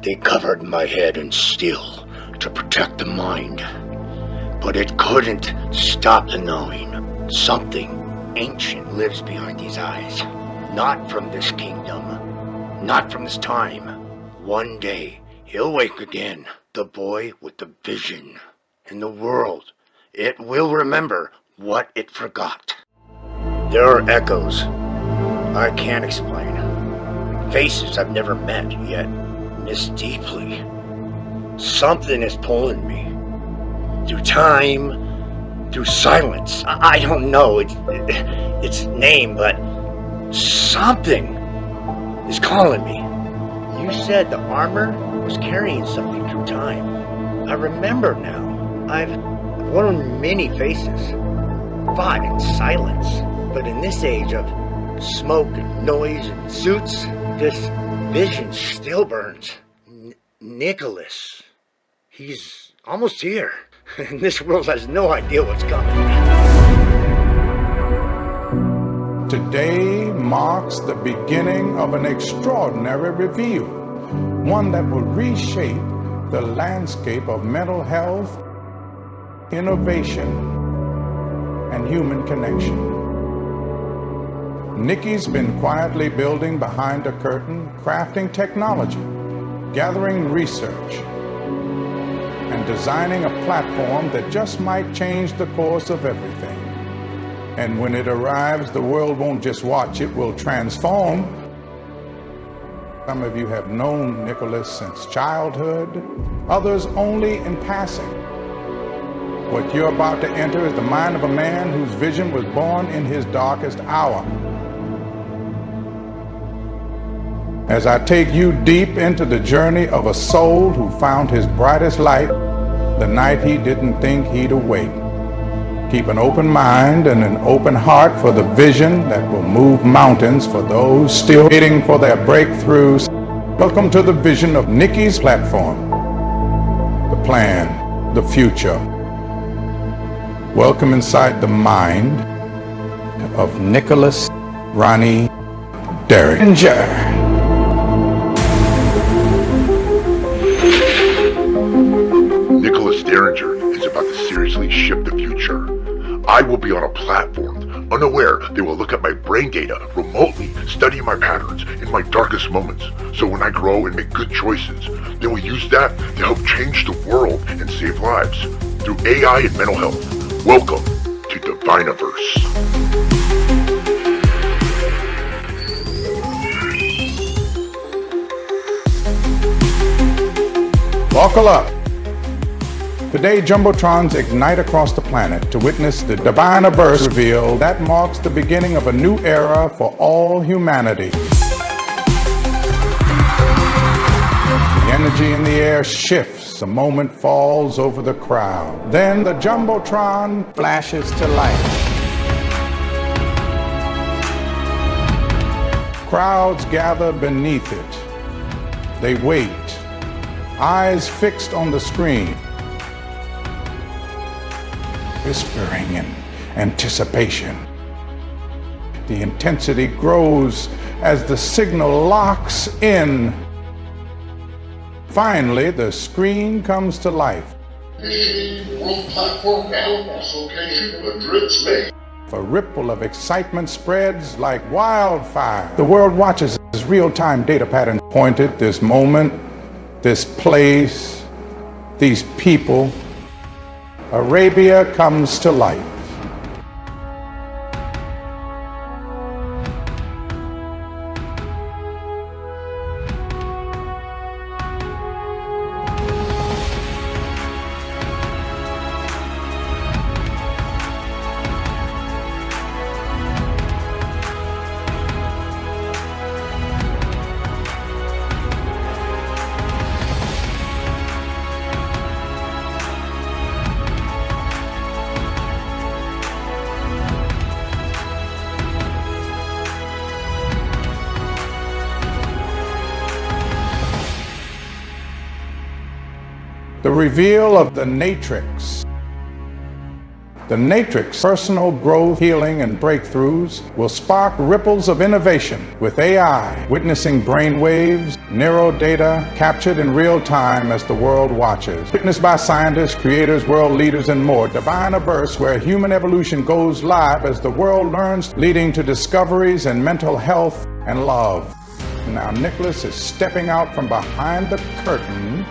They covered my head in steel to protect the mind, but it couldn't stop the knowing. Something ancient lives behind these eyes, not from this kingdom, not from this time. One day, he'll wake again, the boy with the vision. And the world, it will remember what it forgot. There are echoes I can't explain. Faces I've never met, yet miss deeply. Something is pulling me. Through time, through silence. I don't know its name, but something is calling me. You said the armor was carrying something through time. I remember now. I've worn many faces, fought in silence, but in this age of smoke and noise and suits, this vision still burns. Nicholas, he's almost here, and this world has no idea what's coming. Today marks the beginning of an extraordinary reveal, one that will reshape the landscape of mental health, innovation, and human connection. Nikki's been quietly building behind a curtain, crafting technology, gathering research, and designing a platform that just might change the course of everything. And when it arrives, the world won't just watch, it will transform. Some of you have known Nicholas since childhood, others only in passing. What you're about to enter is the mind of a man whose vision was born in his darkest hour. As I take you deep into the journey of a soul who found his brightest light the night he didn't think he'd awake. Keep an open mind and an open heart for the vision that will move mountains for those still waiting for their breakthroughs. Welcome to the vision of Nikki's platform. The plan, the future. Welcome inside the mind of Nicholas Ronnie Derringer. Nicholas Derringer is about to seriously shift the future. I will be on a platform, unaware they will look at my brain data remotely, study my patterns in my darkest moments. So when I grow and make good choices, they will use that to help change the world and save lives. Through AI and mental health, welcome to Diviniverse. Buckle up. Today, Jumbotrons ignite across the planet to witness the Diviniverse reveal that marks the beginning of a new era for all humanity. The energy in the air shifts, a moment falls over the crowd. Then the Jumbotron flashes to life. Crowds gather beneath it. They wait, eyes fixed on the screen, whispering in anticipation. The intensity grows as the signal locks in. Finally, the screen comes to life. World platform now, location Madrid, Spain. A ripple of excitement spreads like wildfire. The world watches as real-time data patterns point at this moment, this place, these people. Arabia comes to life. The reveal of the Natrix, The Matrix, personal growth, healing, and breakthroughs will spark ripples of innovation with AI, witnessing brainwaves, neural data captured in real time as the world watches. Witnessed by scientists, creators, world leaders, and more. Divine Burst, where human evolution goes live as the world learns, leading to discoveries in mental health and love. Now Nicholas is stepping out from behind the curtain,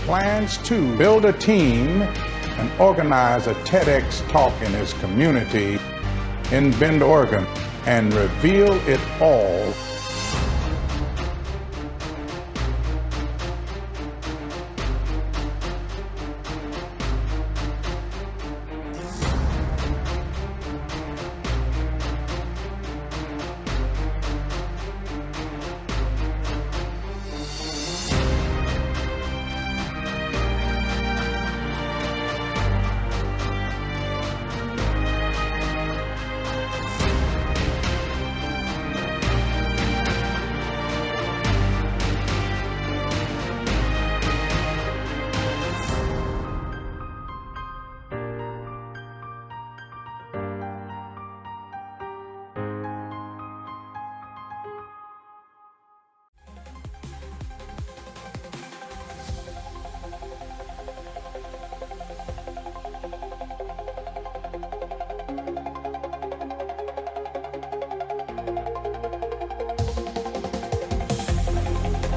plans to build a team and organize a TEDx talk in his community in Bend, Oregon, and reveal it all.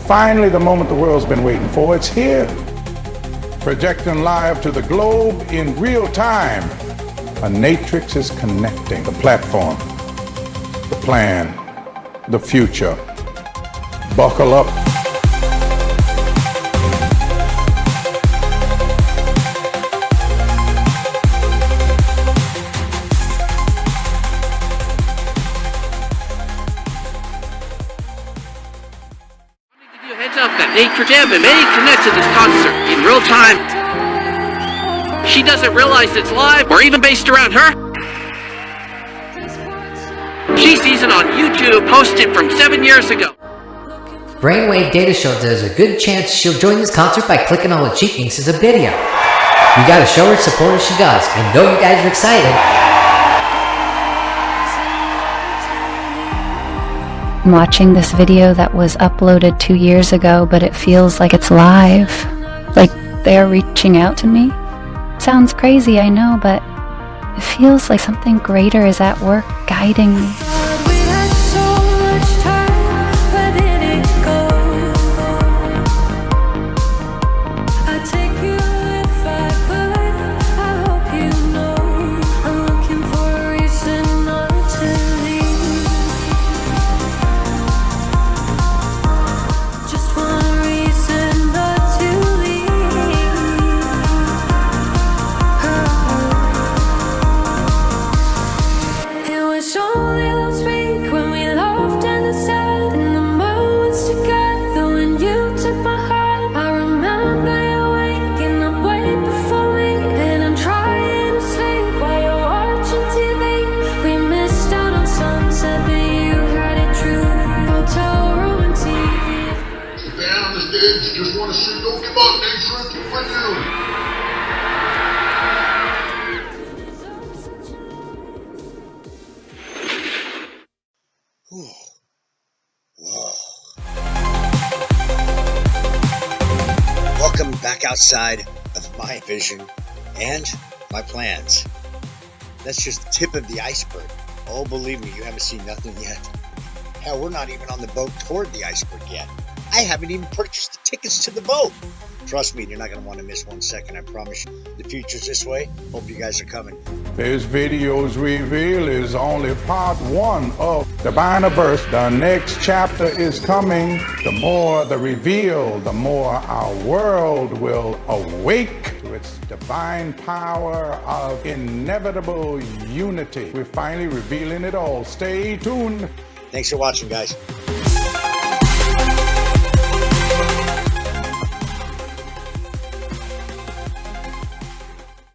Finally, the moment the world's been waiting for, it's here. Projecting live to the globe in real time. A matrix is connecting the platform, the plan, the future. Buckle up. Nature Jam and many connect to this concert in real time. She doesn't realize it's live or even based around her. She sees it on YouTube, posted from 7 years ago. Brainwave Data shows there's a good chance she'll join this concert by clicking on what she thinks is a video. You gotta show her support if she does, and know you guys are excited. I'm watching this video that was uploaded 2 years ago, but it feels like it's live. Like they're reaching out to me. Sounds crazy, I know, but it feels like something greater is at work guiding me. Just want to say, don't give up, Nation. Keep with you. Welcome back outside of my vision and my plans. That's just the tip of the iceberg. Oh, believe me, you haven't seen nothing yet. Hell, we're not even on the boat toward the iceberg yet. I haven't even purchased the tickets to the boat. Trust me, you're not going to want to miss 1 second. I promise you. The future's this way. Hope you guys are coming. This video's reveal is only part one of Divine Burst. The next chapter is coming. The more the reveal, the more our world will awake to its divine power of inevitable unity. We're finally revealing it all. Stay tuned. Thanks for watching, guys.